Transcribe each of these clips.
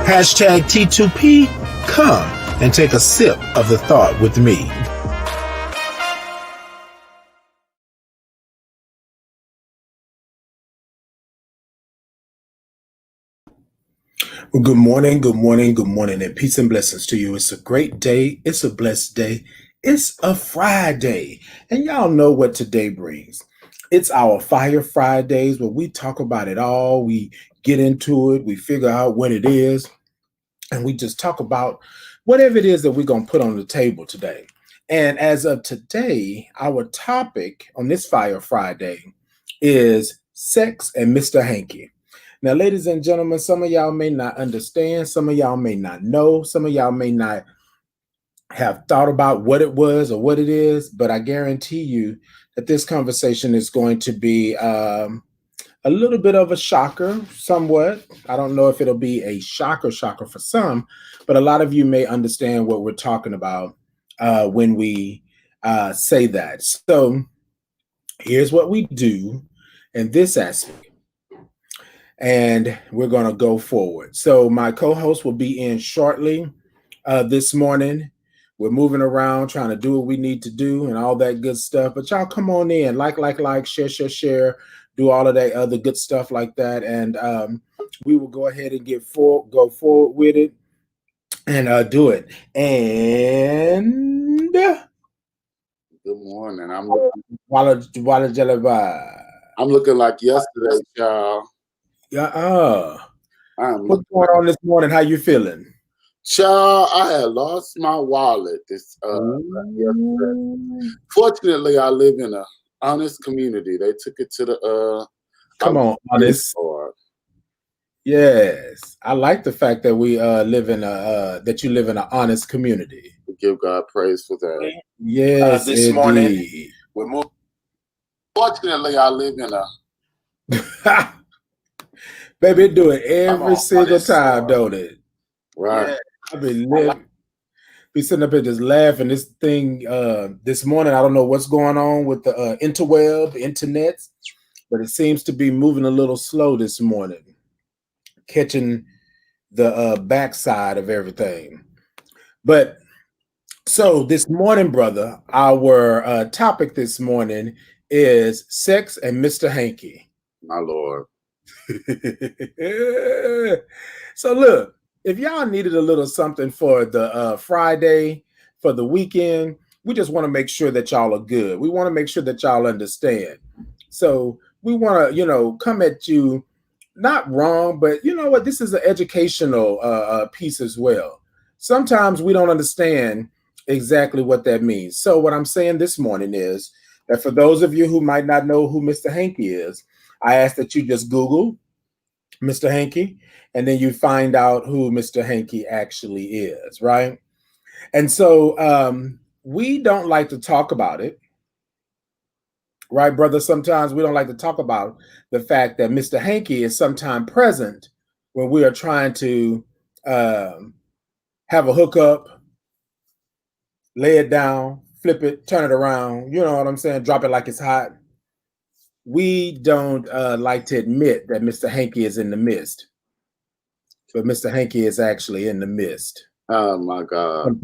Hashtag T2P, come and take a sip of the thought with me. Well, good morning, good morning, good morning, and peace and blessings to you. It's a great day. It's a blessed day. It's a Friday. And y'all know what today brings. It's our Fire Fridays where we talk about it all. We get into it. We figure out what it is. And we just talk about whatever it is that we're going to put on the table today. And as of today, our topic on this Fire Friday is sex and Mr. Hanky. Now, ladies and gentlemen, some of y'all may not understand. Some of y'all may not know. Some of y'all may not have thought about what it was or what it is. But I guarantee you that this conversation is going to be a little bit of a shocker, somewhat. I don't know if it'll be a shocker for some, but a lot of you may understand what we're talking about when we say that. So here's what we do in this aspect, and we're going to go forward. So my co-host will be in shortly this morning. We're moving around, trying to do what we need to do and all that good stuff. But y'all come on in, like, share. Do all of that other good stuff like that, and we will go ahead and go forward with it and do it. And good morning. I'm looking like yesterday, y'all. What's going on this morning? How you feeling? Child, I had lost my wallet yesterday. Fortunately, I live in a honest community. They took it to the come on, honest. Yes, I like the fact that we live in that you live in an honest community. We give God praise for that. Yes, this indeed. morning we're moving. Fortunately, I live in a baby, do it every single time, don't it? Right. Yeah. I've been be sitting up here just laughing. This thing this morning, I don't know what's going on with the internet, but it seems to be moving a little slow this morning, catching the backside of everything. But so this morning, brother, our topic this morning is sex and Mr. Hanky. My Lord. So look, if y'all needed a little something for the Friday, for the weekend, we just want to make sure that y'all are good. We want to make sure that y'all understand. So we want to, come at you, not wrong, but you know what? This is an educational piece as well. Sometimes we don't understand exactly what that means. So what I'm saying this morning is that for those of you who might not know who Mr. Hanky is, I ask that you just Google Mr. Hanky, and then you find out who Mr. Hanky actually is, right? And so we don't like to talk about it, right, brother? Sometimes we don't like to talk about the fact that Mr. Hanky is sometimes present when we are trying to have a hookup, lay it down, flip it, turn it around, you know what I'm saying? Drop it like it's hot. We don't like to admit that Mr. Hanky is in the midst. But Mr. Hanky is actually in the midst. Oh my God.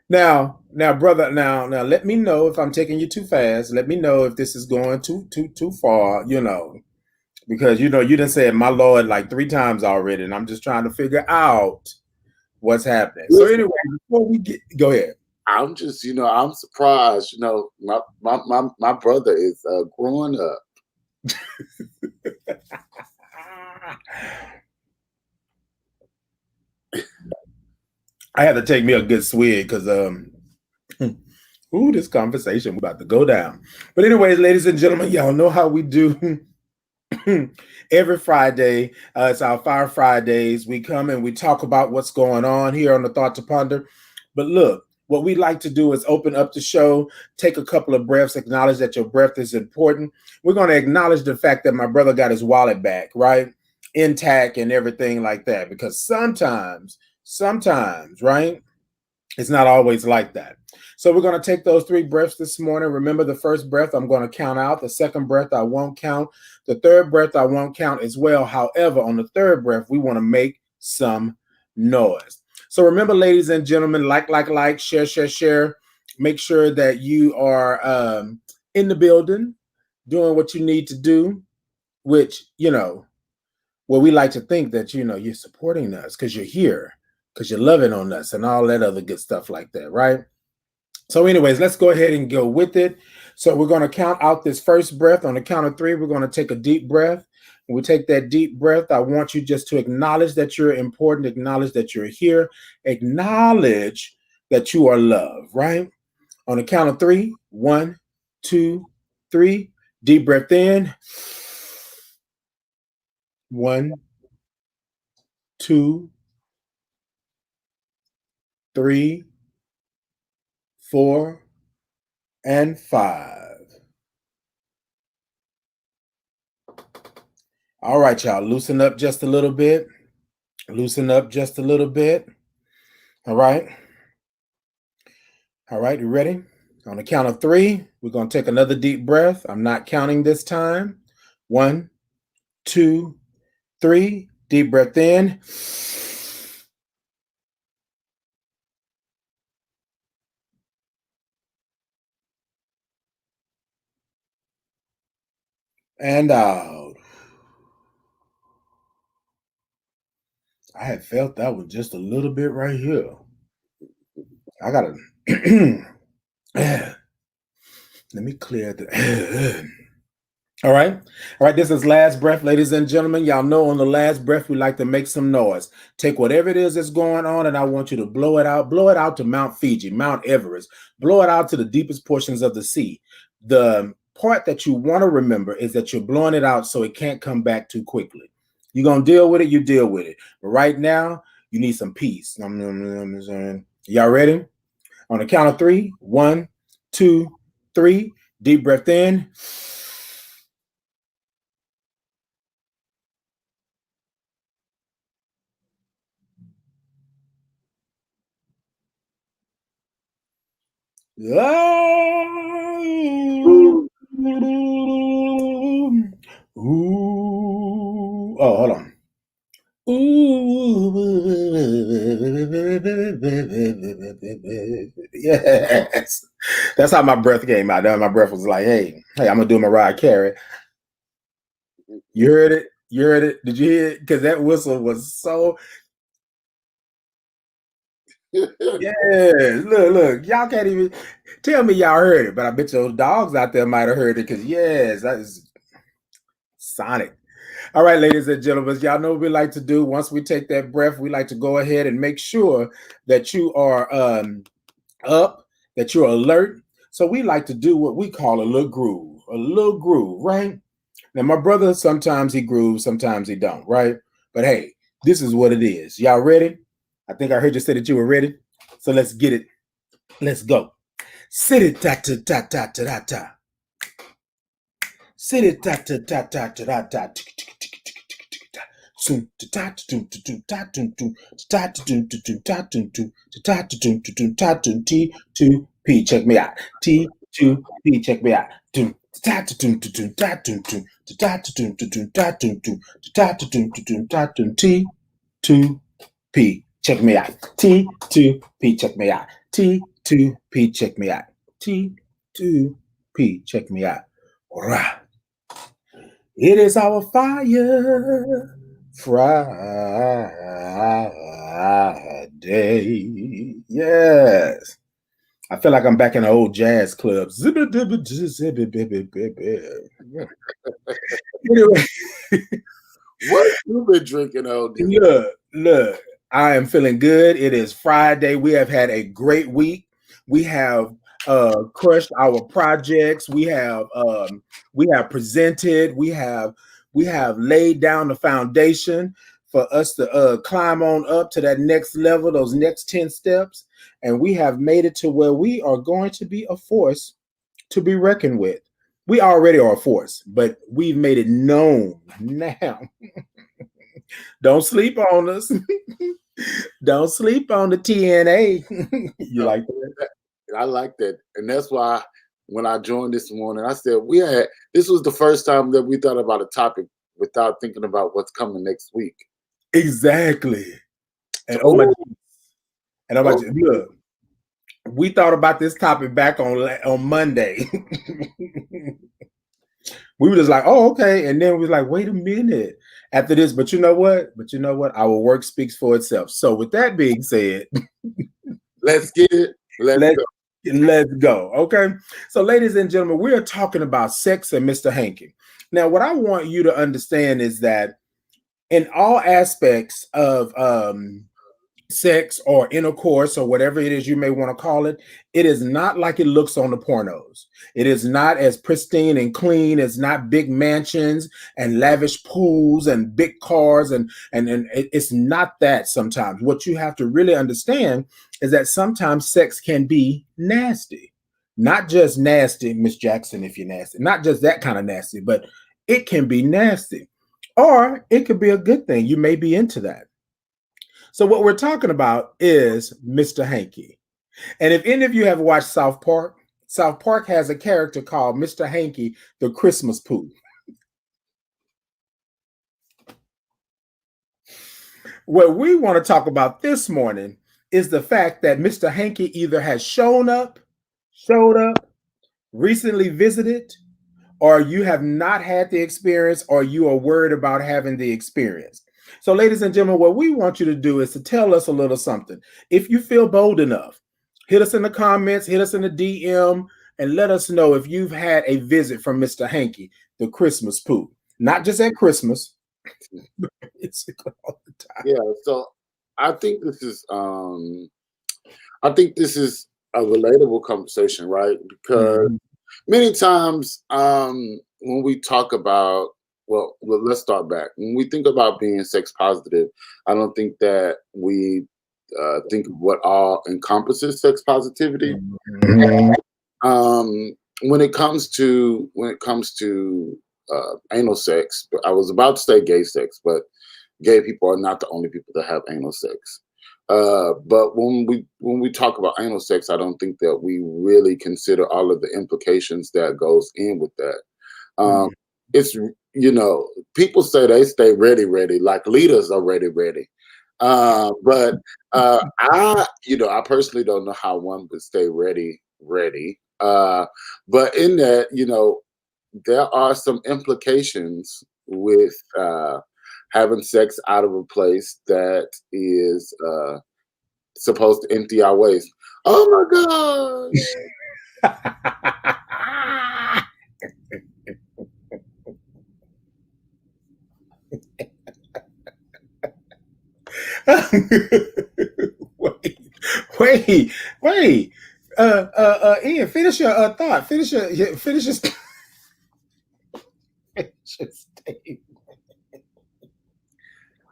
Now, brother, now let me know if I'm taking you too fast. Let me know if this is going too far, because you didn't say my Lord like 3 times already, and I'm just trying to figure out what's happening. So anyway, before we go ahead. I'm just, I'm surprised. My brother is growing up. I had to take me a good swig because this conversation about to go down. But anyways, ladies and gentlemen, y'all know how we do every Friday. It's our Fire Fridays. We come and we talk about what's going on here on the Thought to Ponder. But look, what we like to do is open up the show, take a couple of breaths, acknowledge that your breath is important. We're going to acknowledge the fact that my brother got his wallet back, right? Intact and everything like that. Because sometimes, right? It's not always like that. So we're going to take those 3 breaths this morning. Remember, the first breath I'm going to count out. The second breath I won't count. The third breath I won't count as well. However, on the third breath, we want to make some noise. So remember, ladies and gentlemen, like, share. Make sure that you are in the building, doing what you need to do, which, well, we like to think that, you're supporting us because you're here, because you're loving on us and all that other good stuff like that, right? So anyways, let's go ahead and go with it. So we're going to count out this first breath. On the count of 3, we're going to take a deep breath. When we take that deep breath, I want you just to acknowledge that you're important, acknowledge that you're here, acknowledge that you are loved, right? On the count of 3, 1, 2, 3, deep breath in. 1, 2, 3, 4, and 5. All right, y'all, loosen up just a little bit. Loosen up just a little bit. All right. All right, you ready? On the count of 3, we're going to take another deep breath. I'm not counting this time. 1, 2, 3. Deep breath in. And out. I had felt that one just a little bit right here. I got to... Let me clear the... All right. All right. This is last breath, ladies and gentlemen. Y'all know on the last breath, we like to make some noise. Take whatever it is that's going on, and I want you to blow it out. Blow it out to Mount Fiji, Mount Everest. Blow it out to the deepest portions of the sea. The part that you want to remember is that you're blowing it out so it can't come back too quickly. You're going to deal with it, you deal with it. But right now, you need some peace. Y'all ready? On the count of 3, 1, 2, 3. Deep breath in. Ooh. Oh, hold on. Ooh. Yes. That's how my breath came out. My breath was like, hey, I'm going to do my Mariah Carey. You heard it? You heard it? Did you hear it? Because that whistle was so... Yeah, look, y'all can't even tell me y'all heard it, but I bet those dogs out there might have heard it because, yes, that is sonic. All right, ladies and gentlemen, y'all know what we like to do. Once we take that breath, we like to go ahead and make sure that you are up, that you're alert. So we like to do what we call a little groove, right? Now, my brother, sometimes he grooves, sometimes he don't, right? But hey, this is what it is. Y'all ready? I think I heard you say that you were ready. So let's get it. Let's go. Sit it ta ta ta ta ta ta. Sit it ta ta ta ta ta ta. Soon to ta to ta to ta to T to P. Check me out. T to P. Check me out. Ta to ta to ta to T to P. Check me out. T to P. Check me out. T to P. Check me out. T to P. Check me out. Right. It is our fire Friday. Yes. I feel like I'm back in an old jazz club. Anyway. What you been drinking all day? Look, I am feeling good. It is Friday. We have had a great week. We have crushed our projects. We have presented. We have laid down the foundation for us to climb on up to that next level, those next 10 steps. And we have made it to where we are going to be a force to be reckoned with. We already are a force, but we've made it known now. Don't sleep on us. Don't sleep on the TNA. You like that? I like that, and that's why when I joined this morning, I said this was the first time that we thought about a topic without thinking about what's coming next week. Exactly. So, And oh my, and oh my, oh, look, we thought about this topic back on Monday. We were just like, oh, okay. And then we was like, wait a minute after this. But you know what? Our work speaks for itself. So with that being said, let's get it. Let's let's go. let's go. Okay. So, ladies and gentlemen, we are talking about sex and Mr. Hanky. Now, what I want you to understand is that in all aspects of sex or intercourse or whatever it is you may want to call it, it is not like it looks on the pornos. It is not as pristine and clean. It's not big mansions and lavish pools and big cars and it's not that. Sometimes what you have to really understand is that sometimes sex can be nasty. Not just nasty, Miss Jackson, if you're nasty, not just that kind of nasty, but it can be nasty. Or it could be a good thing. You may be into that. So what we're talking about is Mr. Hanky. And if any of you have watched South Park has a character called Mr. Hanky, the Christmas Pooh. What we want to talk about this morning is the fact that Mr. Hanky either has showed up, recently visited, or you have not had the experience, or you are worried about having the experience. So, ladies and gentlemen, what we want you to do is to tell us a little something. If you feel bold enough, hit us in the comments, hit us in the DM, and let us know if you've had a visit from Mr. Hanky, the Christmas Pooh. Not just at Christmas, it's all the time. Yeah. So I think this is a relatable conversation, right? Because many times when we talk about let's start back. When we think about being sex positive, I don't think that we think of what all encompasses sex positivity. When it comes to anal sex, I was about to say gay sex, but gay people are not the only people that have anal sex. But when we talk about anal sex, I don't think that we really consider all of the implications that goes in with that. It's people say they stay ready, like leaders are ready. But I personally don't know how one would stay ready. But in that, there are some implications with having sex out of a place that is supposed to empty our waste. Oh my gosh. wait. Ian, finish your thought. Finish your statement.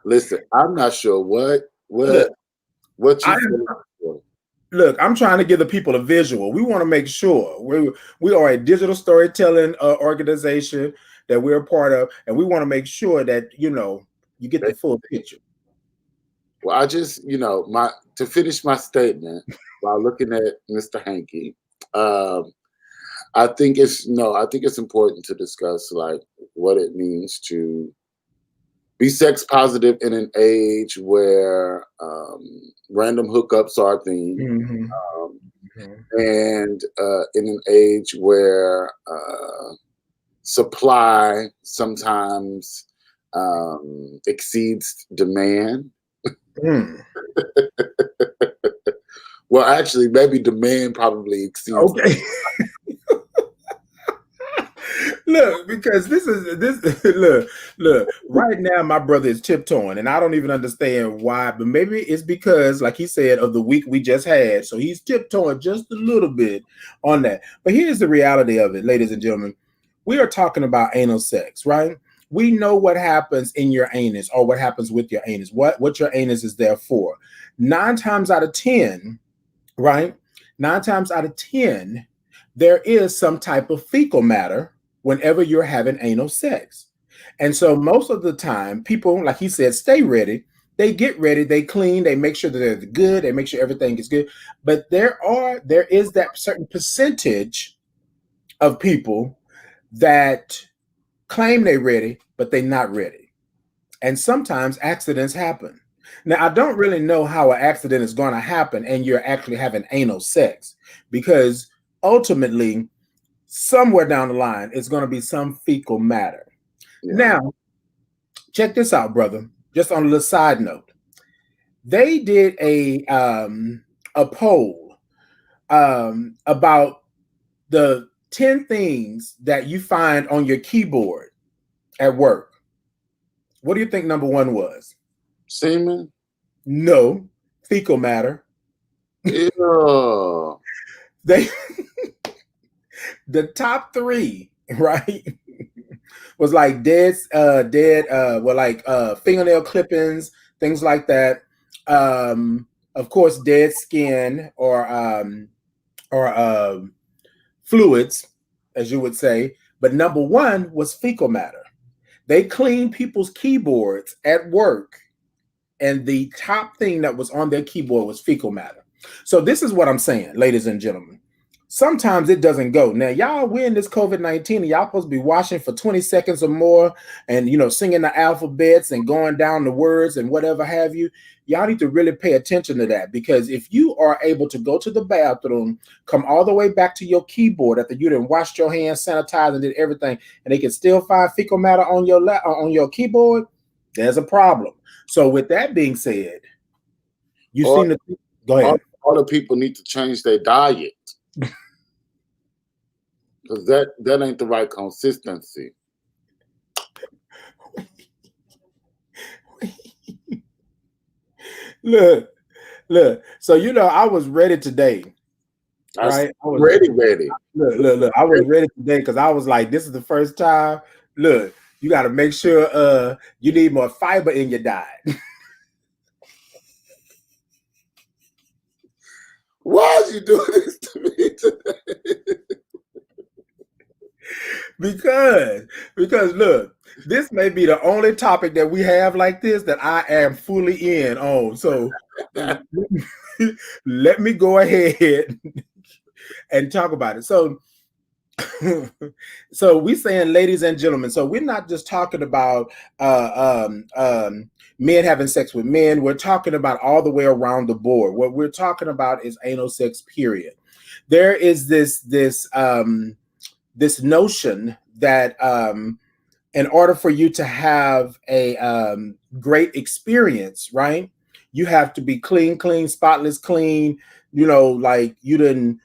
Listen, I'm not sure what you Look, I'm trying to give the people a visual. We want to make sure we are a digital storytelling organization that we're a part of, and we want to make sure that you get the full picture. Well, I just to finish my statement while looking at Mr. Hanky, I think it's important to discuss like what it means to be sex positive in an age where random hookups are a thing, and in an age where supply sometimes exceeds demand. Well, actually, maybe demand probably exceeds. Okay. Look, because this look. Right now, my brother is tiptoeing, and I don't even understand why. But maybe it's because, like he said, of the week we just had. So he's tiptoeing just a little bit on that. But here's the reality of it, ladies and gentlemen. We are talking about anal sex, right? We know what happens in your anus, or what happens with your anus. What your anus is there for. 9 times out of 10, right? 9 times out of 10, there is some type of fecal matter whenever you're having anal sex. And so most of the time, people, like he said, stay ready. they get ready, they clean, they make sure that they're good, they make sure everything is good. But there is that certain percentage of people that claim they're ready, but they're not ready. And sometimes accidents happen. Now, I don't really know how an accident is going to happen and you're actually having anal sex, because ultimately, somewhere down the line, it's going to be some fecal matter. Yeah. Now, check this out, brother. Just on a little side note, they did a poll about the 10 things that you find on your keyboard at work. What do you think number one was? Semen? No, fecal matter. Ew. They the top three, right, was like fingernail clippings, things like that. Of course, dead skin or fluids, as you would say. But number one was fecal matter. They cleaned people's keyboards at work, and the top thing that was on their keyboard was fecal matter. So this is what I'm saying, ladies and gentlemen. Sometimes it doesn't go. Now, y'all, we're in this COVID-19, and y'all supposed to be washing for 20 seconds or more and, singing the alphabets and going down the words and whatever have you. Y'all need to really pay attention to that, because if you are able to go to the bathroom, come all the way back to your keyboard after you done washed your hands, sanitized, and did everything, and they can still find fecal matter on your keyboard, there's a problem. So with that being said, you Or, seem to go ahead. All the people need to change their diet. Because that ain't the right consistency. Look. So I was ready today, right? I was ready. Look. I was ready today because I was like, this is the first time. Look, you got to make sure you need more fiber in your diet. Why is you doing this to me today? Because look, this may be the only topic that we have like this that I am fully in on. So let me go ahead and talk about it. So we saying, ladies and gentlemen, so we're not just talking about men having sex with men. We're talking about all the way around the board. What we're talking about is anal sex, period. There is this notion that in order for you to have a great experience, right, you have to be clean, spotless, clean, like you didn't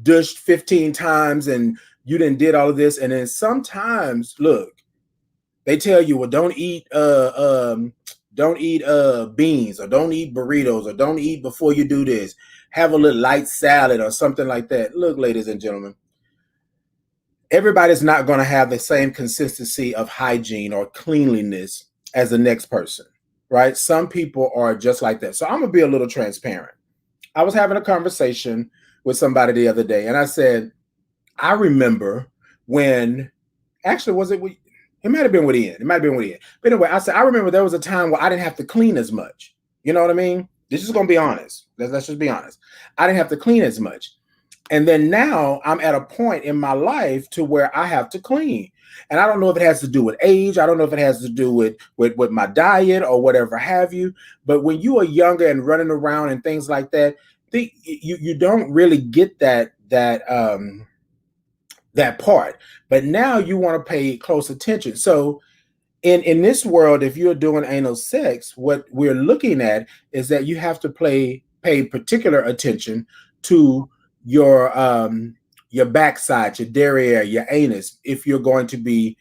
dushed 15 times and you didn't did all of this. And then sometimes, look, they tell you, well, don't eat beans, or don't eat burritos, or don't eat before you do this. Have a little light salad or something like that. Look, ladies and gentlemen, everybody's not going to have the same consistency of hygiene or cleanliness as the next person, right? Some people are just like that. So I'm going to be a little transparent. I was having a conversation with somebody the other day, and I said, I remember when, actually, it might have been with Ian. But anyway, I said, I remember there was a time where I didn't have to clean as much. You know what I mean? This is going to be honest. Let's just be honest. I didn't have to clean as much. And then now I'm at a point in my life to where I have to clean. And I don't know if it has to do with age. I don't know if it has to do with my diet or whatever have you. But when you are younger and running around and things like that, you don't really get that part. But now you want to pay close attention. So in this world, if you're doing anal sex, what we're looking at is that you have to pay particular attention to your backside, your derriere, your anus, if you're going to be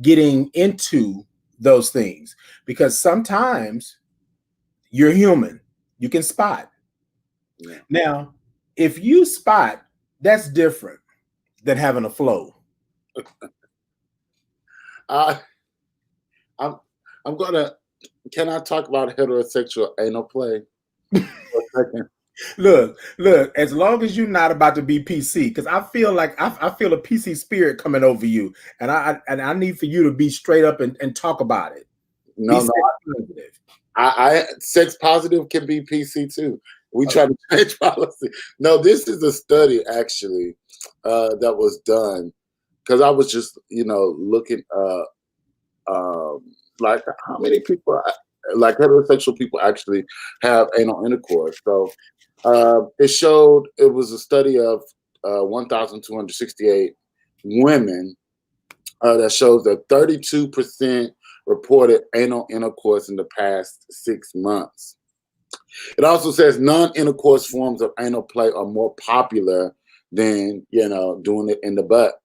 getting into those things, because sometimes you're human, you can spot. Yeah. Now, if you spot, that's different than having a flow. I'm gonna. Can I talk about heterosexual anal play for a second? Look. As long as you're not about to be PC, because I feel like I feel a PC spirit coming over you, and I need for you to be straight up and talk about it. Be No, no, sex positive. I sex positive can be PC too. We try to change policy. No, this is a study actually that was done because I was just looking like how many people like heterosexual people actually have anal intercourse. So it showed it was a study of 1,268 women that shows that 32% reported anal intercourse in the past 6 months. It also says non-intercourse forms of anal play are more popular than doing it in the butt.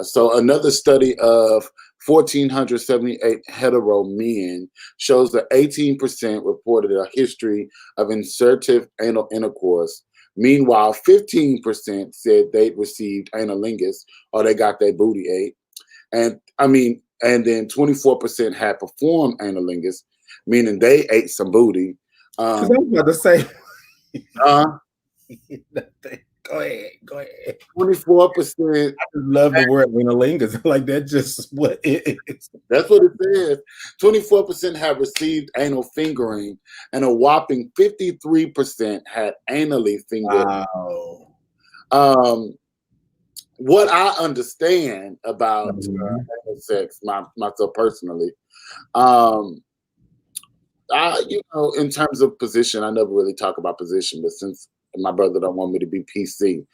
So another study of 1,478 hetero men shows that 18% reported a history of insertive anal intercourse. Meanwhile, 15% said they'd received analingus or they got their booty ate. And then 24% had performed analingus, meaning they ate some booty. Because I was about to say, uh, go ahead. 24%. I just love the word analingus. Like that's just what it is. That's what it says. 24% have received anal fingering, and a whopping 53% had anally fingered. Wow. What I understand about anal sex, myself personally, in terms of position, I never really talk about position, but since my brother don't want me to be PC,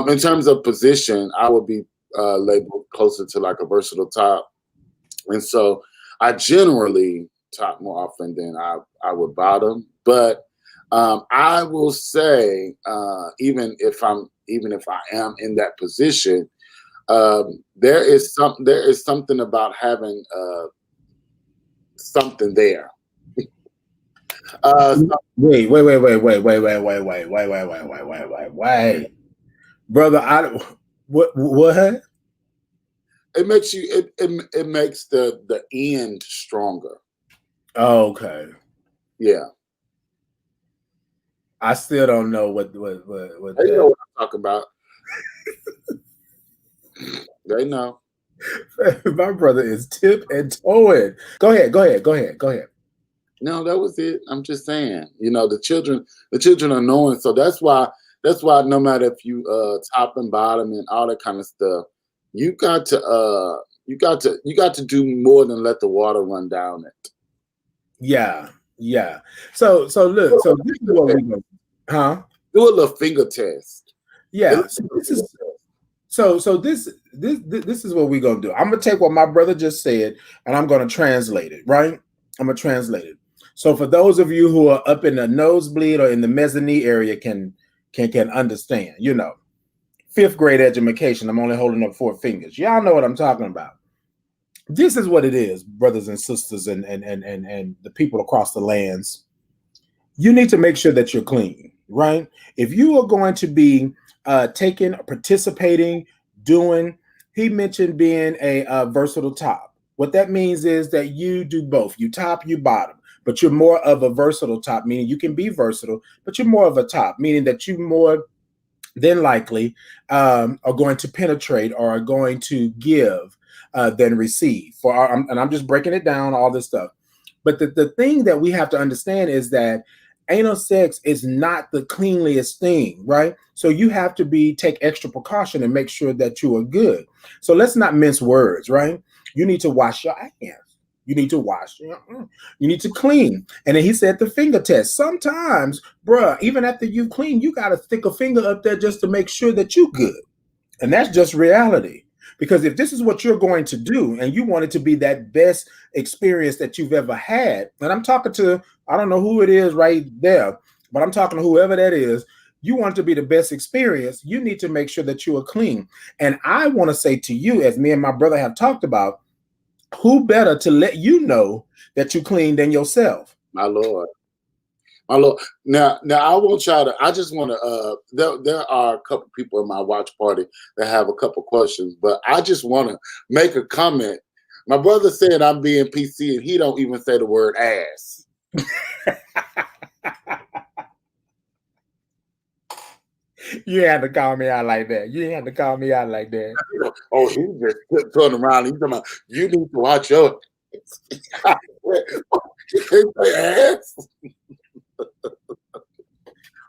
in terms of position, I would be labeled closer to like a versatile top, and so I generally top more often than I would bottom. But I will say, even if I am in that position, there is something about having something there. Wait, brother. What? It makes you. It makes the end stronger. Oh, okay. Yeah. I still don't know what They that. know what I'm talking about. They know. My brother is tip and toeing. Go ahead. No, that was it. I'm just saying. The children are knowing. So that's why no matter if you top and bottom and all that kind of stuff, you got to do more than let the water run down it. Yeah. So look. So this is what we go. Huh? Do a little finger test. Yeah. So this is what we're gonna do. I'm gonna take what my brother just said and I'm gonna translate it, right? I'm gonna translate it. So for those of you who are up in the nosebleed or in the mezzanine area can understand, 5th grade education. I'm only holding up 4 fingers. Y'all know what I'm talking about. This is what it is, brothers and sisters and the people across the lands. You need to make sure that you're clean, right? If you are going to be taking, participating, doing, he mentioned being a versatile top. What that means is that you do both. You top, you bottom, but you're more of a versatile top, meaning you can be versatile, but you're more of a top, meaning that you more than likely are going to penetrate or are going to give than receive. And I'm just breaking it down, all this stuff. But the thing that we have to understand is that anal sex is not the cleanliest thing, right? So you have to take extra precaution and make sure that you are good. So let's not mince words, right? You need to wash your hands. You need to wash. You need to clean. And then he said the finger test. Sometimes, bruh, even after you clean, you got to stick a finger up there just to make sure that you good. And that's just reality. Because if this is what you're going to do and you want it to be that best experience that you've ever had, and I'm talking to, I don't know who it is right there, but I'm talking to whoever that is, you want it to be the best experience, you need to make sure that you are clean. And I want to say to you, as me and my brother have talked about, who better to let you know that you clean than yourself? My Lord. Now I want y'all to. I just want to. There are a couple people in my watch party that have a couple questions, but I just want to make a comment. My brother said I'm being PC, and he don't even say the word ass. You had to call me out like that. You had to call me out like that. Oh, he just turned around. He's talking about, you need to watch your you can't say ass.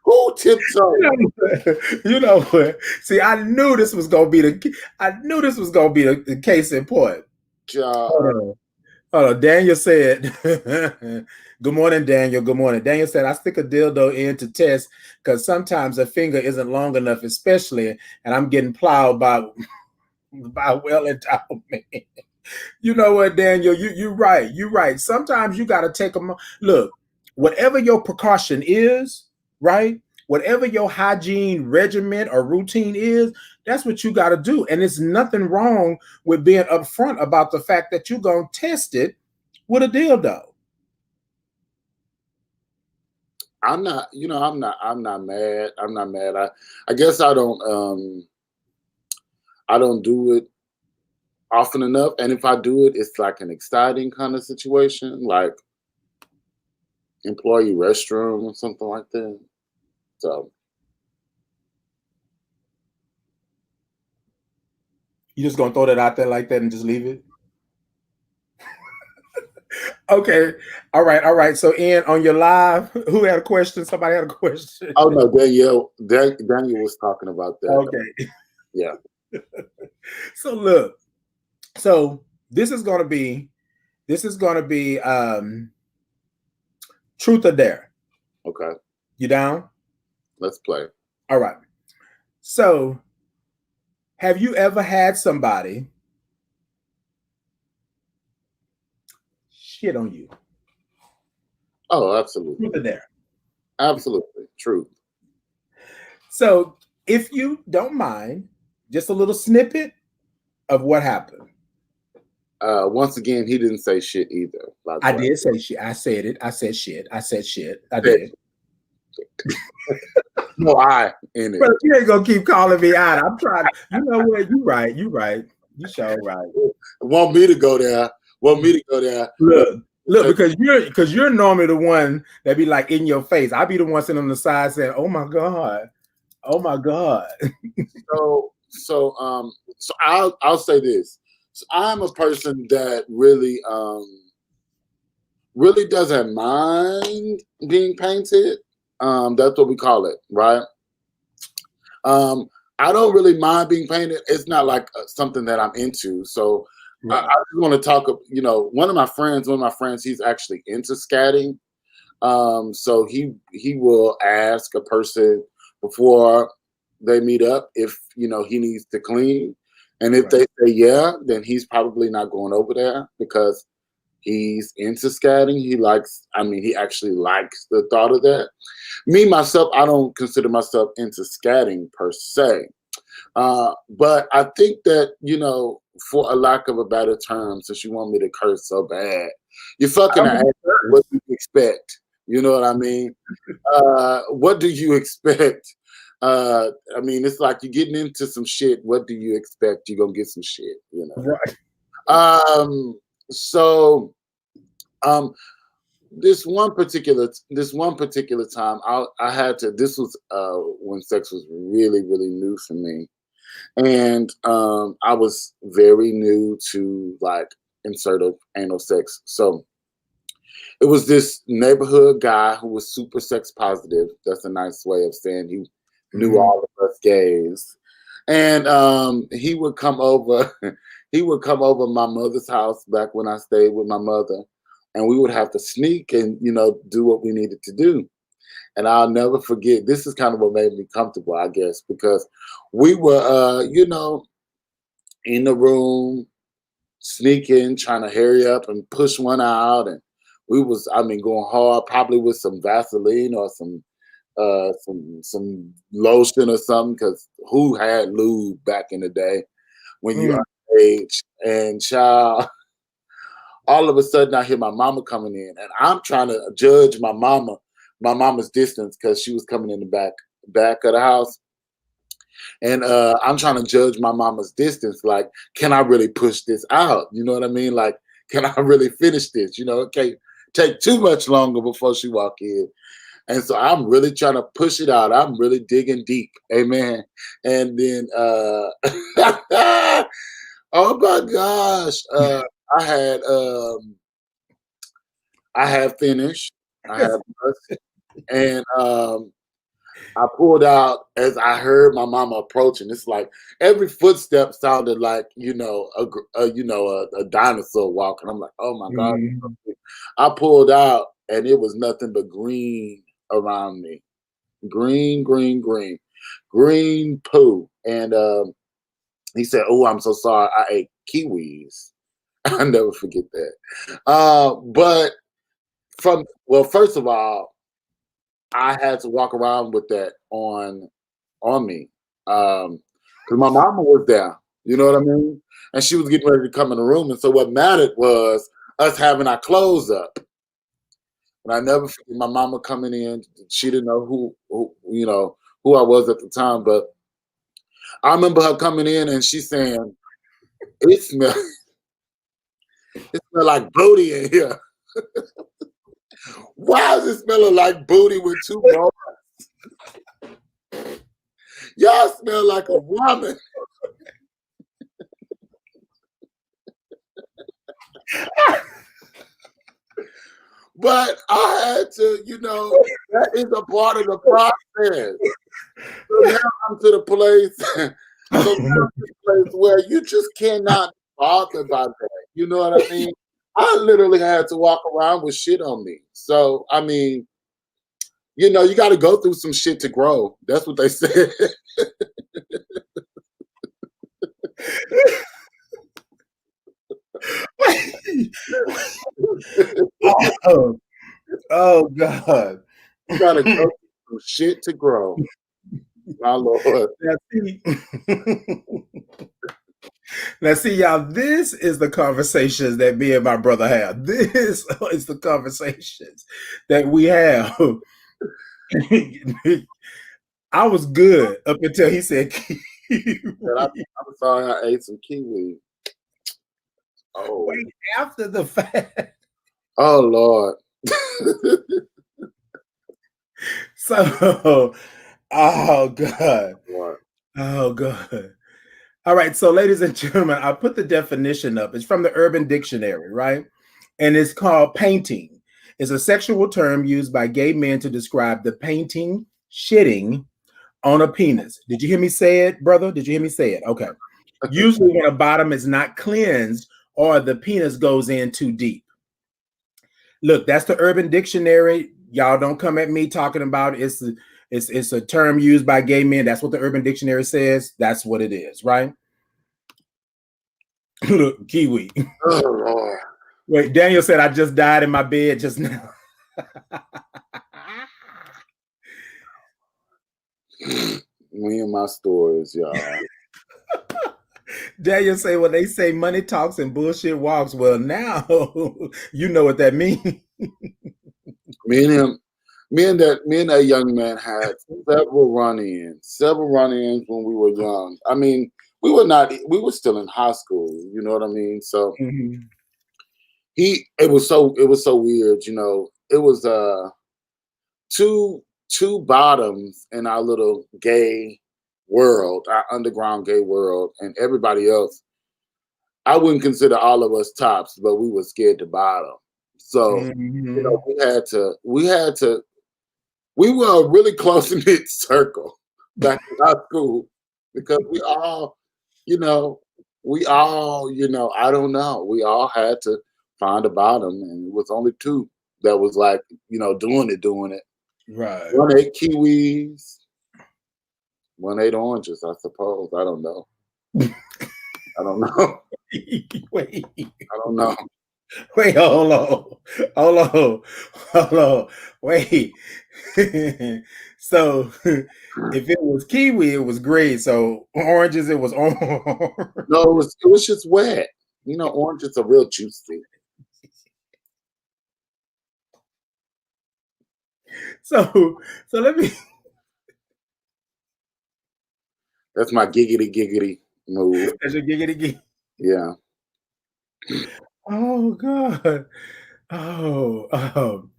Who tiptoe? You know what? See, I knew this was gonna be the case in point. Hold on. Daniel said, good morning, Daniel. Good morning. Daniel said, I stick a dildo in to test because sometimes a finger isn't long enough, especially, and I'm getting plowed by well-endowed men. You know what, Daniel? You're right. You're right. Sometimes you got to take them. Look, whatever your precaution is, right? Whatever your hygiene regimen or routine is, that's what you got to do. And there's nothing wrong with being upfront about the fact that you're going to test it with a dildo. I'm not, I'm not mad. I'm not mad. I guess I don't do it often enough. And if I do it, it's like an exciting kind of situation, like employee restroom or something like that. So You just gonna throw that out there like that and just leave it? Okay. All right. So Ian, on your live, who had a question? Somebody had a question. oh no, Daniel was talking about that. Okay. Yeah. So look, so this is gonna be truth or dare. Okay. You down? Let's play. All right. So have you ever had somebody shit on you? Oh, absolutely. Truth or dare? Absolutely. Truth. So if you don't mind, just a little snippet of what happened. Once again, he didn't say shit either. I did say shit. I said it. I said shit. I said shit. I did. No, I in it. But you ain't gonna keep calling me out. I'm trying. You know what? You right. You right. You sure right. Want me to go there? Look, because you're normally the one that be like in your face. I be the one sitting on the side saying, "Oh my god, oh my god." So I'll say this. So I'm a person that really doesn't mind being painted. That's what we call it, right? I don't really mind being painted. It's not like something that I'm into. So right. I just want to talk. One of my friends, he's actually into scatting. So he will ask a person before they meet up if he needs to clean, and if they say yeah, then he's probably not going over there because he's into scatting. He actually likes the thought of that. Me, myself, I don't consider myself into scatting per se. But I think that, for a lack of a better term, since you want me to curse so bad, you're fucking ass. What do you expect? You know what I mean? What do you expect? It's like you're getting into some shit. What do you expect? You're going to get some shit, Right. So this one particular time I had to, this was when sex was really, really new for me. And I was very new to like insertive anal sex. So it was this neighborhood guy who was super sex positive. That's a nice way of saying he knew all of us gays. And he would come over my mother's house back when I stayed with my mother, and we would have to sneak and do what we needed to do. And I'll never forget, this is kind of what made me comfortable, I guess, because we were in the room sneaking, trying to hurry up and push one out, and we was going hard, probably with some Vaseline or some lotion or something, because who had lube back in the day when you are age? And child, all of a sudden I hear my mama coming in, and I'm trying to judge my mama's distance because she was coming in the back of the house. And I'm trying to judge my mama's distance. Like, can I really push this out? You know what I mean? Like, can I really finish this? It can't take too much longer before she walk in. And so I'm really trying to push it out. I'm really digging deep. Amen. And then oh my gosh. I had I had finished. I had and I pulled out as I heard my mama approaching. It's like every footstep sounded like a dinosaur walking. I'm like, oh my god! Mhm. I pulled out and it was nothing but green around me, green, green, green, green poo. And he said, "Oh, I'm so sorry. I ate kiwis." I never forget that. But first of all, I had to walk around with that on me. Because my mama was there. You know what I mean? And she was getting ready to come in the room. And so what mattered was us having our clothes up. And I never forget my mama coming in. She didn't know who I was at the time, but I remember her coming in and she saying, "It smell, it smell like booty in here. Why is it smelling like booty with two bros? Y'all smell like a woman." But I had to, that is a part of the process. So now I'm to the place, where you just cannot be bothered by that. You know what I mean? I literally had to walk around with shit on me. So I mean, you got to go through some shit to grow. That's what they said. Oh, oh God. You got to go through some shit to grow. My lord. Now see, now see, y'all, this is the conversations that me and my brother have. This is the conversations that we have. I was good up until he said And kiwi. I'm sorry I ate some kiwi. Oh, Wait, after the fact. oh Lord. So, oh God. Lord. Oh God. All right. So, ladies and gentlemen, I put the definition up. It's from the Urban Dictionary, right? And it's called painting. It's a sexual term used by gay men to describe the painting, shitting on a penis. Did you hear me say it, brother? Did you hear me say it? Okay. Usually when a bottom is not cleansed or the penis goes in too deep. Look, that's the Urban Dictionary. Y'all don't come at me talking about it's a term used by gay men. That's what the Urban Dictionary says. That's what it is, right? Look, kiwi. Oh Lord. Wait, Daniel said I just died in my bed just now. Me and my stories, y'all. Daniel say, well, they say money talks and bullshit walks. Well, now you know what that means. Me and him, me and that young man had several run-ins when we were young. I mean, we were still in high school, you know what I mean? So Mhm. it was so weird, It was two bottoms in our little gay world, our underground gay world, and everybody else. I wouldn't consider all of us tops, but we were scared to bottom. So, Mhm. we were a really close knit circle back in high school because you know, I don't know, we all had to find a bottom, and it was only two that was like, doing it. Right. One ate kiwis, one ate oranges, I suppose. I don't know. I don't know. Wait, I don't know. wait, hold on. Hold on. Hold on. Wait. So if it was kiwi, it was great. So oranges, it was orange. No, it was just wet. Oranges are real juicy. So let me. That's my giggity giggity move. That's your giggity gig. Yeah. Oh God. Oh.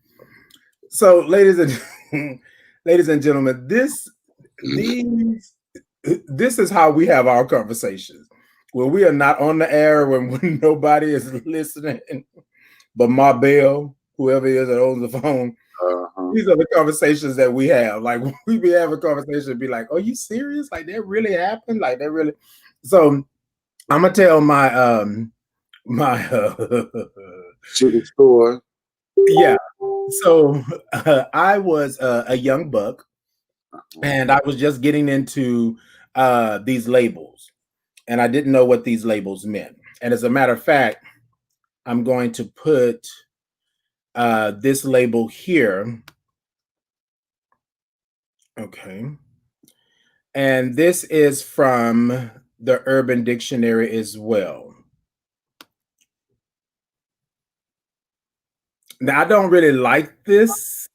So, ladies and ladies and gentlemen, these this is how we have our conversations when we are not on the air, when nobody is listening, but my Bell, whoever it is that owns the phone. Uh-huh. These are the conversations that we have. Like we be having a conversation, be like, "Are you serious? Like that really happened? Like that really?" So I'm gonna tell my To the store. yeah. So I was a young buck, Uh-huh. and I was just getting into these labels, and I didn't know what these labels meant. And as a matter of fact, I'm going to put this label here. Okay. And this is from the Urban Dictionary as well. Now, I don't really like this.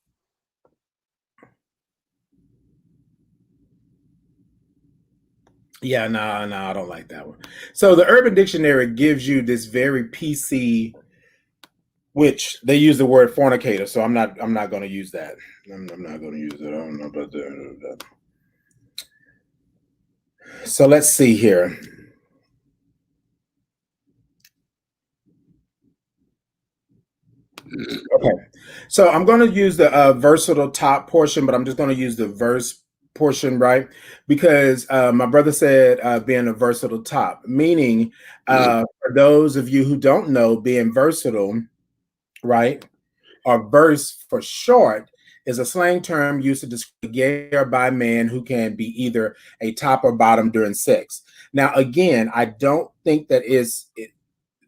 Yeah, no, I don't like that one. So the Urban Dictionary gives you this very PC, which they use the word fornicator. So I'm not going to use that. I'm not going to use it. I don't know about that. So let's see here. Okay. So I'm going to use the versatile top portion, but I'm just going to use the verse portion, right? Because my brother said being a versatile top, meaning for those of you who don't know, being versatile, right? Or verse for short is a slang term used to describe a gay or bi man who can be either a top or bottom during sex. Now, again, I don't think that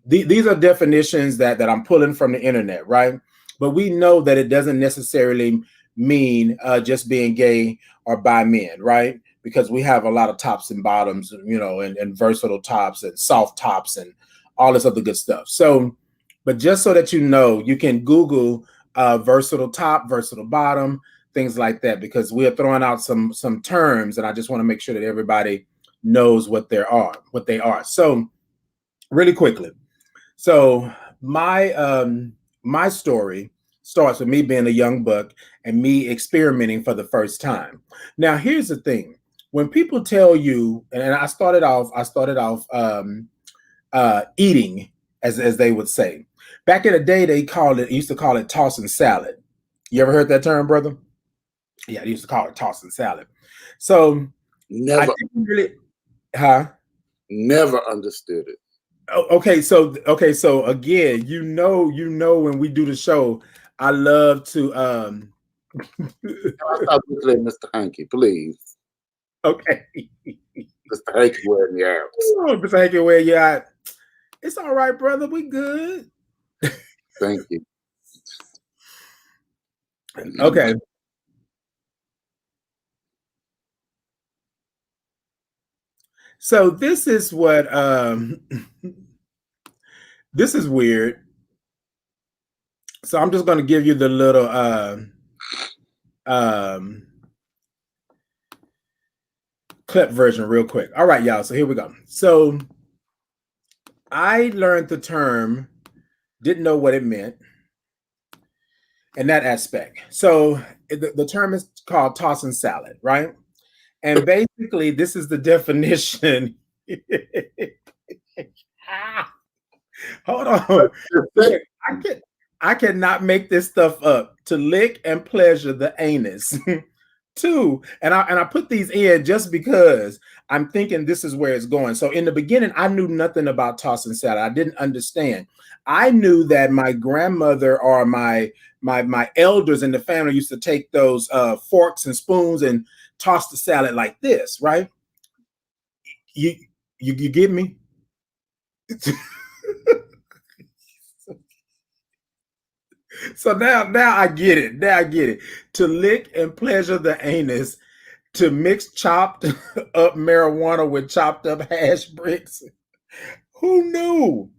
these are definitions that I'm pulling from the internet, right? But we know that it doesn't necessarily mean just being gay or bi men, right? Because we have a lot of tops and bottoms, and versatile tops and soft tops and all this other good stuff. So, but just so that you know, you can Google versatile top, versatile bottom, things like that, because we are throwing out some terms, and I just want to make sure that everybody knows what they are. So, really quickly. So my story starts with me being a young buck and me experimenting for the first time. Now, here's the thing: when people tell you, and I started off eating, as they would say. Back in the day, used to call it tossing salad. You ever heard that term, brother? Yeah, they used to call it tossing salad. So I Never, didn't really, huh? never understood it. Okay, so again, when we do the show, I love to I stop looking at Mr. Hanky, please. okay. Mr. Hanky wearing me out. Oh, Mr. Hanky, where you at? It's all right, brother. We good. Thank you. Okay. So this is what this is weird. So I'm just gonna give you the little um clip version real quick. All right, y'all. So here we go. So I learned the term, didn't know what it meant in that aspect. So the term is called tossing salad, right? And basically, this is the definition. Hold on. Look, I cannot make this stuff up. To lick and pleasure the anus. Two, and I put these in just because I'm thinking this is where it's going. So in the beginning, I knew nothing about tossing salad. I didn't understand. I knew that my grandmother or my elders in the family used to take those forks and spoons and toss the salad like this, right? You you get me? So now I get it. Now I get it. To lick and pleasure the anus, to mix chopped up marijuana with chopped up hash bricks. Who knew?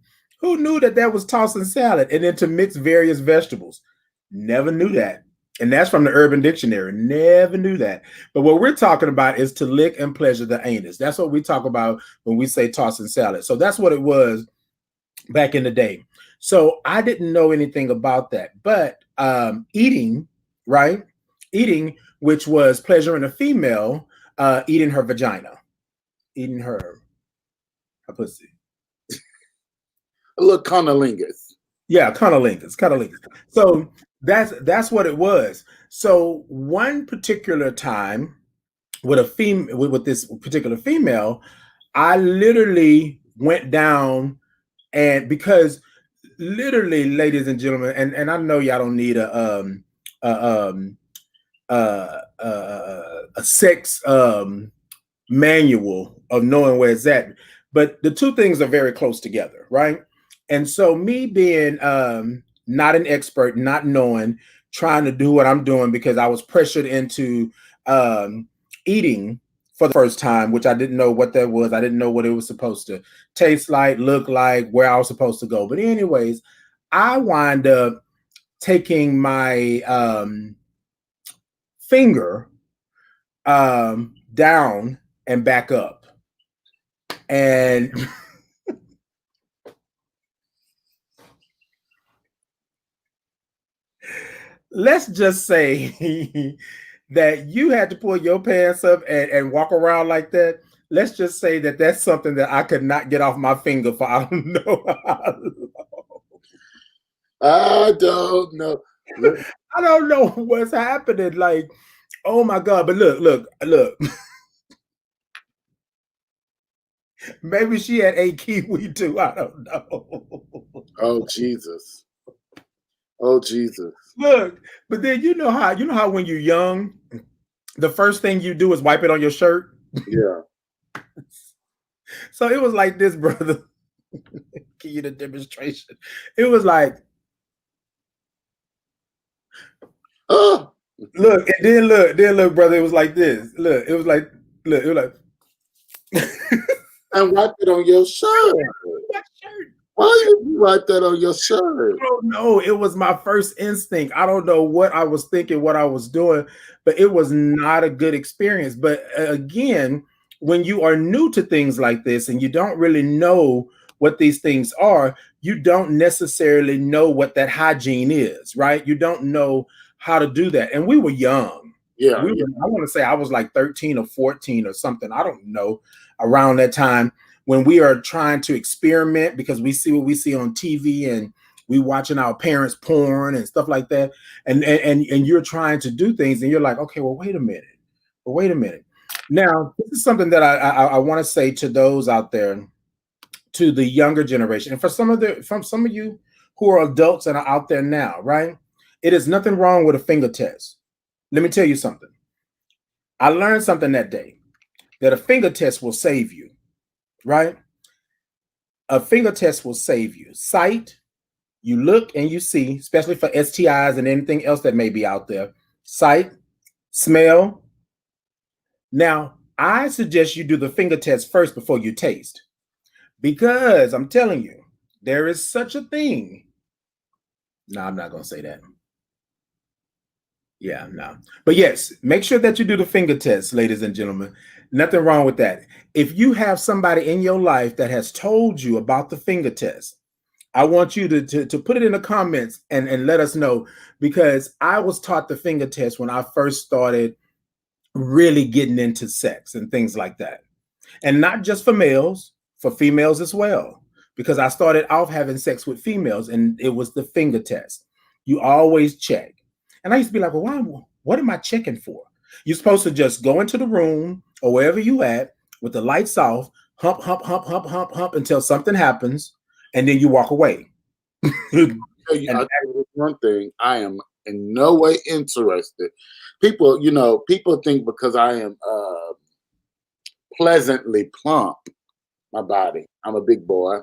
Who knew that that was tossing salad? And then to mix various vegetables. Never knew that. And that's from the Urban Dictionary. Never knew that. But what we're talking about is to lick and pleasure the anus. That's what we talk about when we say tossing salad. So that's what it was back in the day. So I didn't know anything about that. But eating, right? Eating, which was pleasuring a female, eating her vagina, eating her pussy. A little cunnilingus. Yeah, cunnilingus. So that's what it was. So one particular time with a female, with this particular female, I literally went down, and because literally, ladies and gentlemen, and I know y'all don't need a a sex manual of knowing where it's at, but the two things are very close together, right? And so me being not an expert, not knowing, trying to do what I'm doing because I was pressured into eating for the first time, which I didn't know what that was. I didn't know what it was supposed to taste like, look like, where I was supposed to go. But anyways, I wind up taking my finger down and back up. And let's just say that you had to pull your pants up and walk around like that. Let's just say that that's something that I could not get off my finger for I don't know how long. I don't know. I don't know what's happening. Like, oh my God. But look. Maybe she had a kiwi too. I don't know. Oh Jesus. Oh Jesus. Look, but then you know how when you're young, the first thing you do is wipe it on your shirt. Yeah. So it was like this, brother. Give you the demonstration. It was like, Oh. look, and then look, brother. It was like this. Look, it was like, look, it was like, And wipe it on your shirt. that shirt. Why you write that on your shirt? I don't know. It was my first instinct. I don't know what I was thinking, what I was doing, but it was not a good experience. But again, when you are new to things like this and you don't really know what these things are, you don't necessarily know what that hygiene is, right? You don't know how to do that. And we were young. Yeah. I want to say I was like 13 or 14 or something. I don't know, around that time, when we are trying to experiment because we see what we see on TV and we watching our parents porn and stuff like that, and you're trying to do things and you're like, okay, well, wait a minute. Now, this is something that I want to say to those out there, to the younger generation, and from some of you who are adults and are out there now, right? It is nothing wrong with a finger test. Let me tell you something. I learned something that day, that a finger test will save you. Right? A finger test will save you. Sight, you look and you see, especially for STIs and anything else that may be out there. Sight, smell. Now, I suggest you do the finger test first before you taste, because I'm telling you, there is such a thing. No, I'm not going to say that. Yeah, no. But yes, make sure that you do the finger test, ladies and gentlemen. Nothing wrong with that. If you have somebody in your life that has told you about the finger test, I want you to put it in the comments and let us know, because I was taught the finger test when I first started really getting into sex and things like that. And not just for males, for females as well, because I started off having sex with females and it was the finger test. You always check. And I used to be like, well, why, what am I checking for? You're supposed to just go into the room or wherever you at with the lights off, hump, hump, hump, hump, hump, hump until something happens, and then you walk away. I'll tell you one thing. I am in no way interested. People think because I am pleasantly plump, my body, I'm a big boy.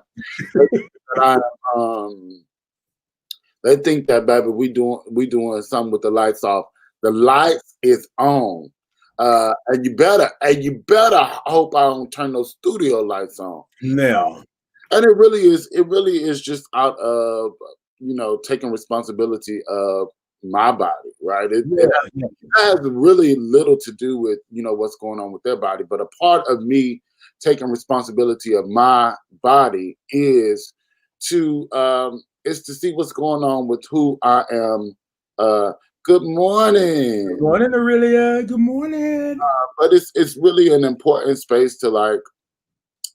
They think that, baby, we doing something with the lights off. The lights is on, and you better hope I don't turn those studio lights on. No, and it really is just out of taking responsibility of my body, right? It has really little to do with what's going on with their body, but a part of me taking responsibility of my body is to see what's going on with who I am Good Good morning. morning, Aurelia. Good morning. But it's really an important space to like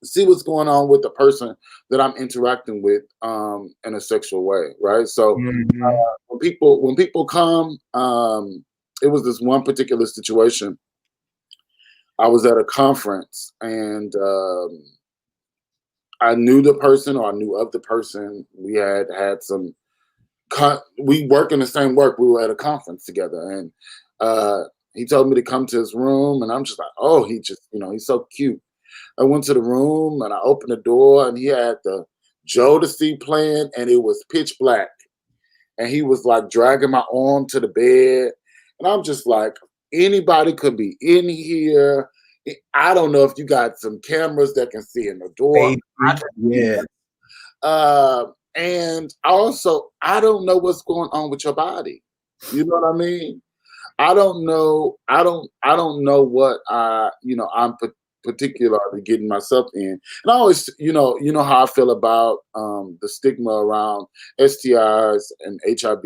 see what's going on with the person that I'm interacting with in a sexual way, right? So Hmm. when people come, it was this one particular situation. I was at a conference and I knew the person or I knew of the person. We had some we work in the same work. We were at a conference together, and uh, he told me to come to his room, and I'm just like, oh, he just, he's so cute. I went to the room and I opened the door, and he had the Jodeci playing, and it was pitch black, and he was like dragging my arm to the bed, and I'm just like, anybody could be in here. I don't know if you got some cameras that can see in the door. I Baby. can see Yeah. uh, and also, I don't know what's going on with your body. You know what I mean? I don't know. I don't know what I'm particularly getting myself in. And I always, you know how I feel about the stigma around STIs and HIV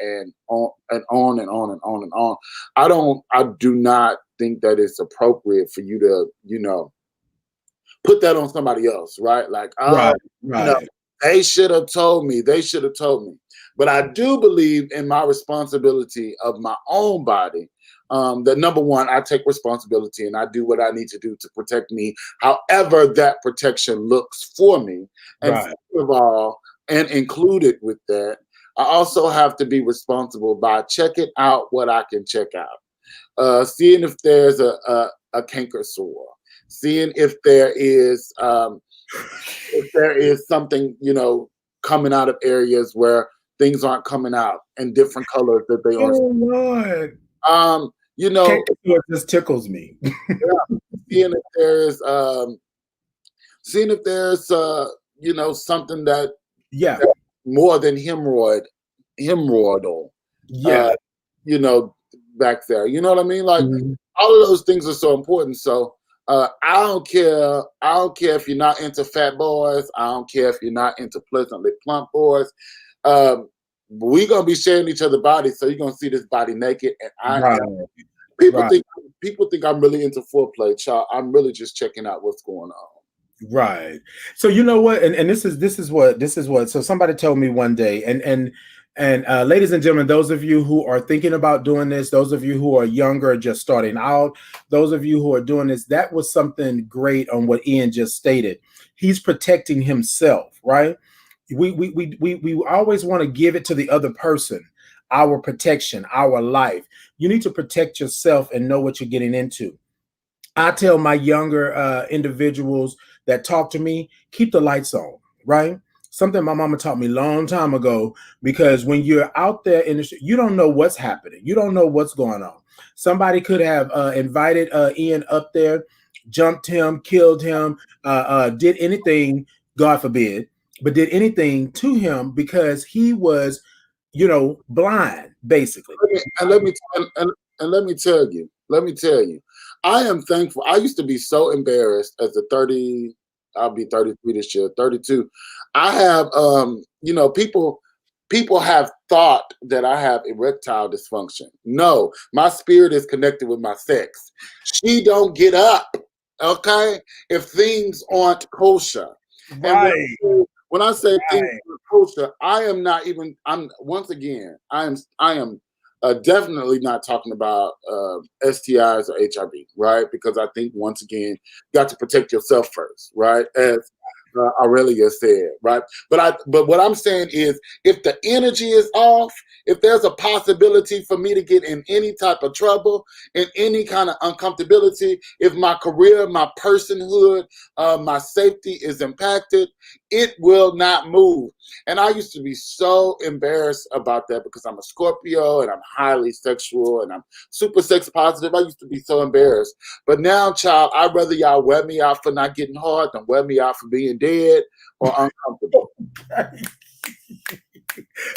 and on and on and on and on and on. I do not think that it's appropriate for you to, put that on somebody else, right? Like, oh, Right. you know, Right. they should have told me. They should have told me. But I do believe in my responsibility of my own body. That number one, I take responsibility and I do what I need to do to protect me, however that protection looks for me. And Right. second of all, and included with that, I also have to be responsible by checking out what I can check out, seeing if there's a canker sore, seeing if there is something coming out of areas where things aren't coming out in different colors that they are. Oh Lord. Um, you know, Cake just tickles me. seeing if there's something that Yeah. that more than hemorrhoidal, uh, Yeah. you know, back there. You know what I mean? Like Mhm. all of those things are so important. So I don't care. I don't care if you're not into fat boys. I don't care if you're not into pleasantly plump boys. Um, we gonna be sharing each other's bodies, so you're gonna see this body naked. And Right. people Right. think people think I'm really into foreplay, child. I'm really just checking out what's going on. Right. So you know what, and this is what. So somebody told me one day, and ladies and gentlemen, those of you who are thinking about doing this, those of you who are younger, just starting out, those of you who are doing this, that was something great on what Ian just stated. He's protecting himself, right? We always want to give it to the other person, our protection, our life. You need to protect yourself and know what you're getting into. I tell my younger individuals that talk to me, keep the lights on, right? Something my mama taught me a long time ago, because when you're out there in the street, you don't know what's happening. You don't know what's going on. Somebody could have invited Ian up there, jumped him, killed him, did anything, God forbid, but did anything to him because he was, blind, basically. And let me tell you, I am thankful. I used to be so embarrassed as a 30. I'll be 33 this year, 32. I have, people have thought that I have erectile dysfunction. No, my spirit is connected with my sex. She don't get up, okay, if things aren't kosher. And Right, when I say things right, aren't kosher, I am not even. I'm once again. I am definitely not talking about STIs or HIV, right? Because I think once again, you got to protect yourself first, right? As Aurelia said, right? But what I'm saying is, if the energy is off, if there's a possibility for me to get in any type of trouble, in any kind of uncomfortability, if my career, my personhood, my safety is impacted, it will not move. And I used to be so embarrassed about that because I'm a Scorpio and I'm highly sexual and I'm super sex positive. I used to be so embarrassed. But now, child, I'd rather y'all wear me out for not getting hard than wear me out for being dead or uncomfortable. right.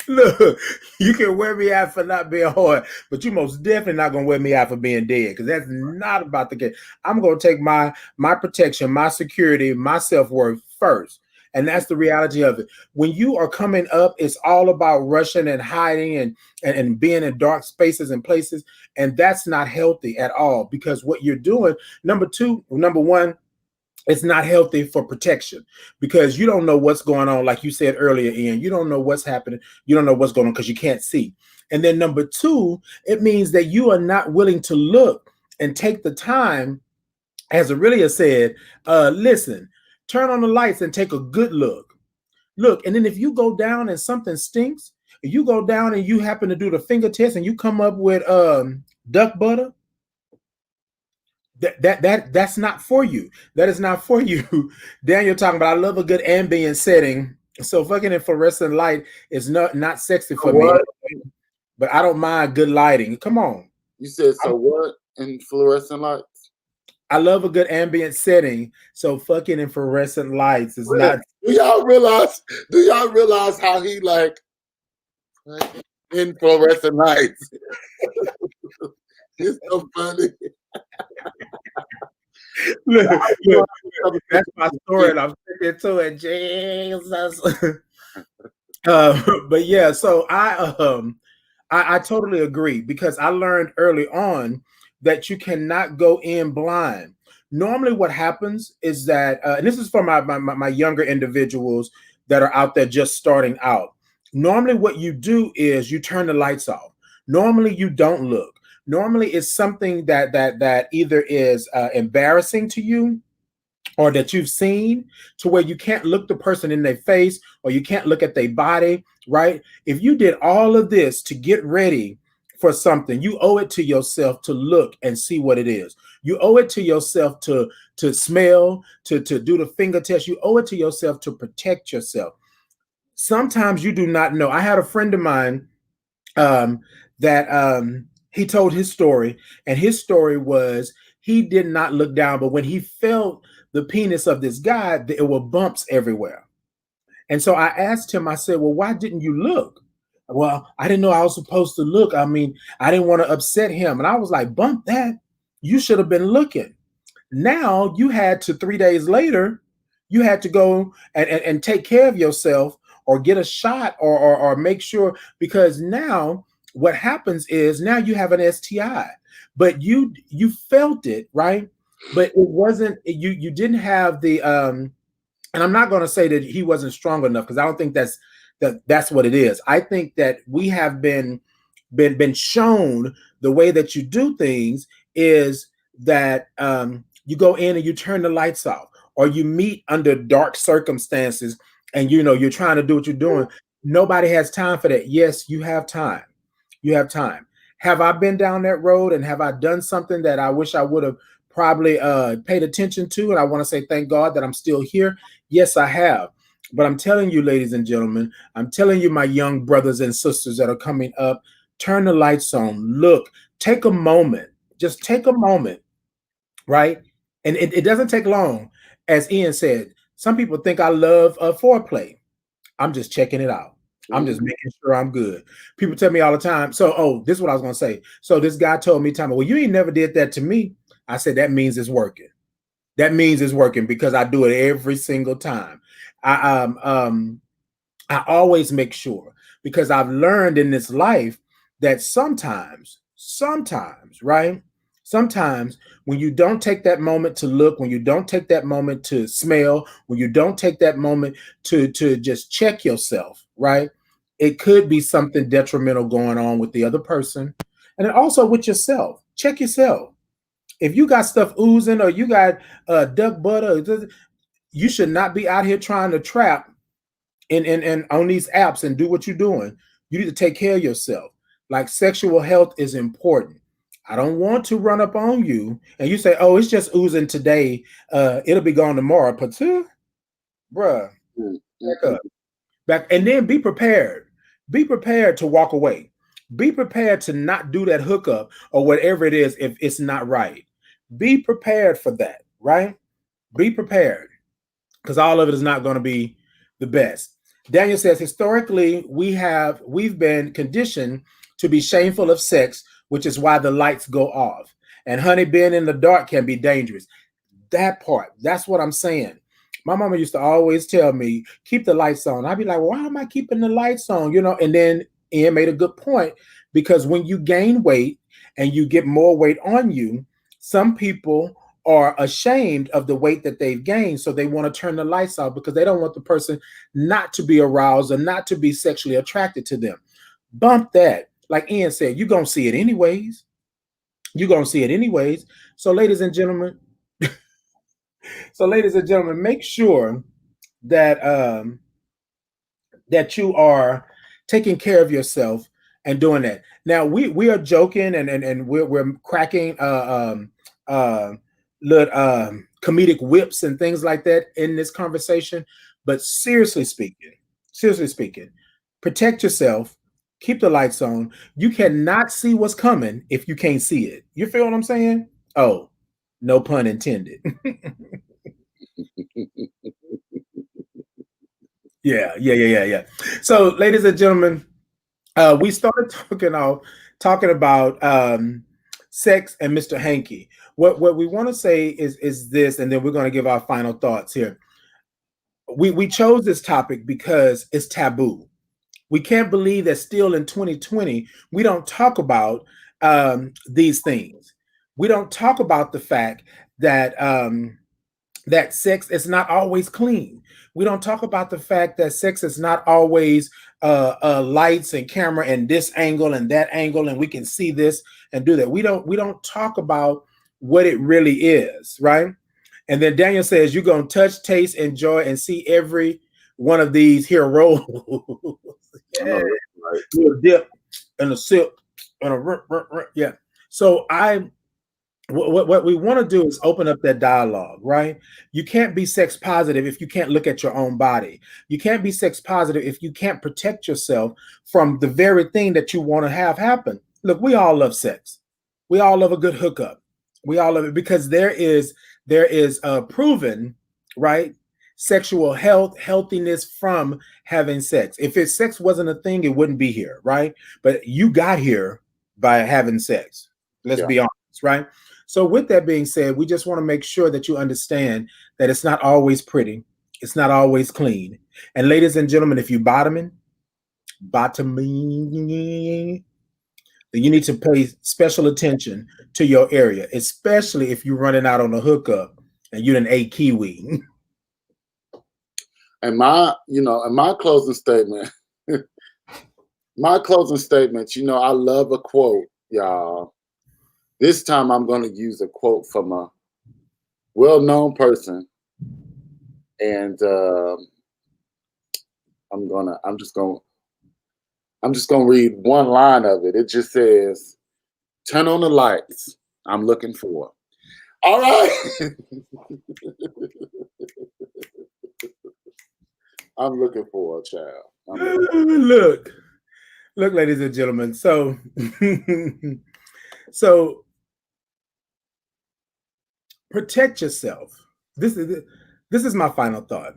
Look, you can wear me out for not being hard, but you most definitely not gonna wear me out for being dead, because that's not about the case. I'm gonna take my protection, my security, my self worth first. And that's the reality of it. When you are coming up, it's all about rushing and hiding and being in dark spaces and places. And that's not healthy at all, because what you're doing, number one, it's not healthy for protection, because you don't know what's going on. Like you said earlier, Ian, you don't know what's happening. You don't know what's going on because you can't see. And then number two, it means that you are not willing to look and take the time, as Aurelia said, listen, turn on the lights and take a good look. Look, and then if you go down and something stinks, you go down and you happen to do the finger test and you come up with duck butter, that's not for you. That is not for you. Daniel talking about, I love a good ambient setting. So fucking in fluorescent light is not sexy for me, but I don't mind good lighting. Come on. You said so what in fluorescent lights? I love a good ambient setting. So fucking in fluorescent lights is not. Do y'all realize how he like in fluorescent lights? It's so funny. Look, that's my story, and I'm sticking to it. Jesus. But yeah, so I totally agree, because I learned early on that you cannot go in blind. Normally, what happens is that, and this is for my younger individuals that are out there just starting out. Normally, what you do is you turn the lights off. Normally, you don't look. Normally, it's something that either is embarrassing to you, or that you've seen, to where you can't look the person in their face, or you can't look at their body, right? If you did all of this to get ready for something, you owe it to yourself to look and see what it is. You owe it to yourself to smell, to do the finger test. You owe it to yourself to protect yourself. Sometimes you do not know. I had a friend of mine that he told his story, and his story was he did not look down, but when he felt the penis of this guy, there were bumps everywhere. And so I asked him, I said, well, why didn't you look? Well, I didn't know I was supposed to look. I mean, I didn't want to upset him. And I was like, bump that. You should have been looking. Now you had to, 3 days later, you had to go and take care of yourself, or get a shot, or make sure, because now what happens is now you have an STI, but you felt it, right? But it wasn't, you didn't have the and I'm not going to say that he wasn't strong enough, because I don't think that's what it is. I think that we have been shown the way that you do things is that you go in and you turn the lights off, or you meet under dark circumstances, and you're trying to do what you're doing. Nobody has time for that. Yes, you have time. You have time. Have I been down that road, and have I done something that I wish I would have probably paid attention to? And I want to say thank God that I'm still here. Yes, I have. But I'm telling you, ladies and gentlemen, I'm telling you, my young brothers and sisters that are coming up, turn the lights on. Look, take a moment. Just take a moment, right? And it doesn't take long. As Ian said, some people think I love foreplay. I'm just checking it out. I'm just making sure I'm good. People tell me all the time. So, this is what I was going to say. So this guy told me, well, you ain't never did that to me. I said, that means it's working. That means it's working, because I do it every single time. I always make sure, because I've learned in this life that sometimes, right? Sometimes when you don't take that moment to look, when you don't take that moment to smell, when you don't take that moment to just check yourself, right? It could be something detrimental going on with the other person, and then also with yourself. Check yourself. If you got stuff oozing, or you got duck butter, you should not be out here trying to trap in on these apps and do what you're doing. You need to take care of yourself. Like, sexual health is important. I don't want to run up on you and you say, oh, it's just oozing today. It'll be gone tomorrow. But bruh, back up. Back, and then be prepared. Be prepared to walk away. Be prepared to not do that hookup or whatever it is if it's not right. Be prepared for that, right? Be prepared, because all of it is not going to be the best. Daniel says, historically, we've been conditioned to be shameful of sex, which is why the lights go off. And honey, being in the dark can be dangerous. That part, that's what I'm saying. My mama used to always tell me, keep the lights on. I'd be like, why am I keeping the lights on? And then Ian made a good point, because when you gain weight and you get more weight on you, some people are ashamed of the weight that they've gained. So they want to turn the lights off because they don't want the person not to be aroused or not to be sexually attracted to them. Bump that. Like Ian said, you're going to see it anyways. You're going to see it anyways. So, ladies and gentlemen, make sure that that you are taking care of yourself and doing that. Now we are joking and we're cracking little comedic whips and things like that in this conversation. But seriously speaking, protect yourself. Keep the lights on. You cannot see what's coming if you can't see it. You feel what I'm saying? Oh, no pun intended. Yeah. So, ladies and gentlemen, we started talking about sex and Mr. Hanky. What we want to say is this, and then we're going to give our final thoughts here. We chose this topic because it's taboo. We can't believe that still in 2020 we don't talk about these things. We don't talk about the fact that that sex is not always clean. We don't talk about the fact that sex is not always lights and camera and this angle and that angle, and we can see this and do that. We don't talk about what it really is, right? And then Daniel says you're gonna touch, taste, enjoy, and see every one of these here rolls. I Yeah, know that's right. little dip and a sip and a yeah. So what we want to do is open up that dialogue, right? You can't be sex positive if you can't look at your own body. You can't be sex positive if you can't protect yourself from the very thing that you want to have happen. Look, we all love sex. We all love a good hookup. We all love it because there is proven, right, sexual healthiness from having sex. If sex wasn't a thing, it wouldn't be here, right? But you got here by having sex. Let's Yeah. be honest, right? So, with that being said, we just want to make sure that you understand that it's not always pretty, it's not always clean. And, ladies and gentlemen, if you bottoming, then you need to pay special attention to your area, especially if you're running out on a hookup and you didn't ate kiwi. And my closing statement, I love a quote, y'all. This time I'm going to use a quote from a well-known person, and I'm just gonna read one line of it. It just says, "Turn on the lights. I'm looking for." All right. I'm looking for a child. Look, ladies and gentlemen. So, so protect yourself. This is my final thought.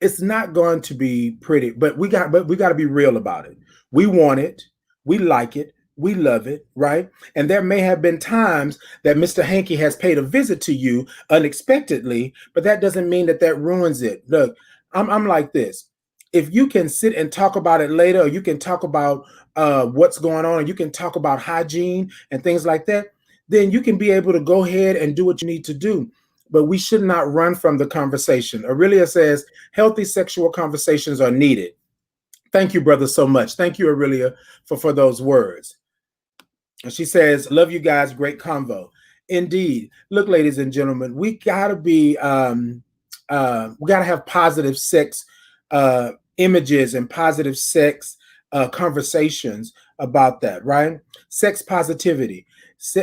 It's not going to be pretty, but we got to be real about it. We want it, we like it, we love it, right? And there may have been times that Mr. Hanky has paid a visit to you unexpectedly, but that doesn't mean that ruins it. Look, I'm like this. If you can sit and talk about it later, or you can talk about what's going on, and you can talk about hygiene and things like that, then you can be able to go ahead and do what you need to do. But we should not run from the conversation. Aurelia says healthy sexual conversations are needed. Thank you, brother, so much. Thank you, Aurelia, for those words. And she says, love you guys, great convo. Indeed. Look, ladies and gentlemen, we gotta be we gotta have positive sex images and positive sex conversations about that, right? Sex positivity.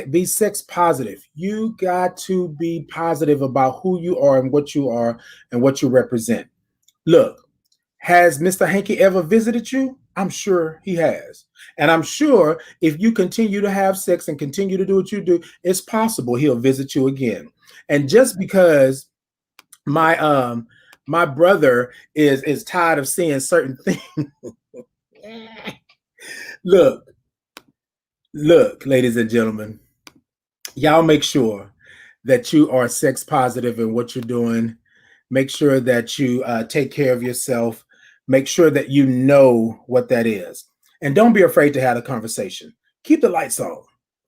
Be sex positive. You got to be positive about who you are and what you represent. Look, has Mr. Hanky ever visited you? I'm sure he has. And I'm sure if you continue to have sex and continue to do what you do, it's possible he'll visit you again. And just because my brother is tired of seeing certain things. look, ladies and gentlemen, y'all make sure that you are sex positive in what you're doing. Make sure that you take care of yourself. Make sure that you know what that is. And don't be afraid to have a conversation. Keep the lights on.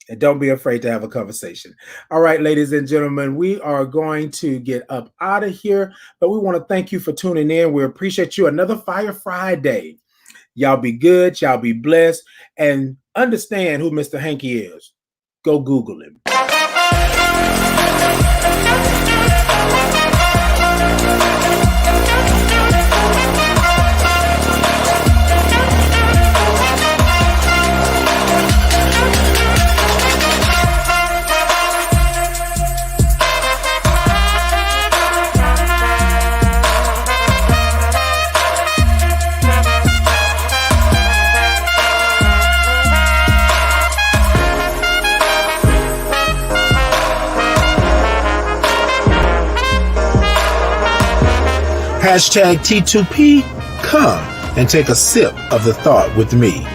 And don't be afraid to have a conversation. All right, ladies and gentlemen, we are going to get up out of here. But we want to thank you for tuning in. We appreciate you. Another Fire Friday. Y'all be good. Y'all be blessed. And understand who Mr. Hanky is. Go Google him. Hashtag T2P, come and take a sip of the thought with me.